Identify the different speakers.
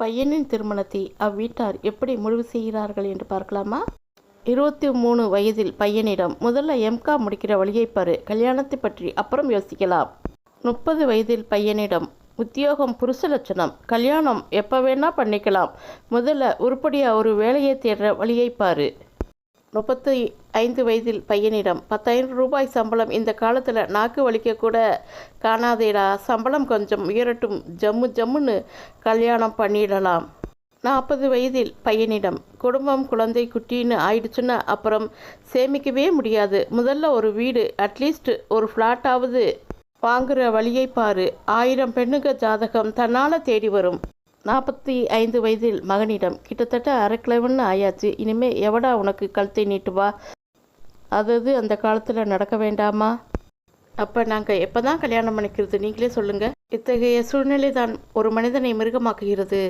Speaker 1: பையனின் திருமணத்தை அவ்வீட்டார் எப்படி முடிவு செய்கிறார்கள் என்று பார்க்கலாமா? 23 வயதில் பையனிடம் முதல்ல எம்காம் முடிக்கிற வழியை பாரு, கல்யாணத்தை பற்றி அப்புறம் யோசிக்கலாம். 30 வயதில் பையனிடம் உத்தியோகம் புருஷ லட்சணம், கல்யாணம் எப்போ வேணா பண்ணிக்கலாம், முதல்ல உருப்படியாக ஒரு வேலையை தேடுற வழியை பாரு. 35 வயதில் பையனிடம் 10,000 ரூபாய் சம்பளம் இந்த காலத்தில் நாக்கு வலிக்க கூட காணாதேடா, சம்பளம் கொஞ்சம் உயரட்டும், ஜம்மு ஜம்முன்னு கல்யாணம் பண்ணிடலாம். 40 வயதில் பையனிடம் குடும்பம் குழந்தை குட்டின்னு ஆயிடுச்சுன்னா அப்புறம் சேமிக்கவே முடியாது, முதல்ல ஒரு வீடு, அட்லீஸ்ட் ஒரு ஃப்ளாட்டாவது வாங்குகிற வழியை பாரு, 1000 பெண்ணுங்க ஜாதகம் தன்னால் தேடி வரும். 45 வயதில் மகனிடம் கிட்டத்தட்ட அரைக்கிழவன்னு ஆயாச்சு, இனிமே எவடா உனக்கு கழுத்தை நீட்டுவா, அது அந்த காலத்தில் நடக்க வேண்டாமா? அப்போ நாங்கள் எப்போ தான் கல்யாணம் பண்ணிக்கிறது, நீங்களே சொல்லுங்கள். இத்தகைய சூழ்நிலை தான் ஒரு மனிதனை மிருகமாக்குகிறது.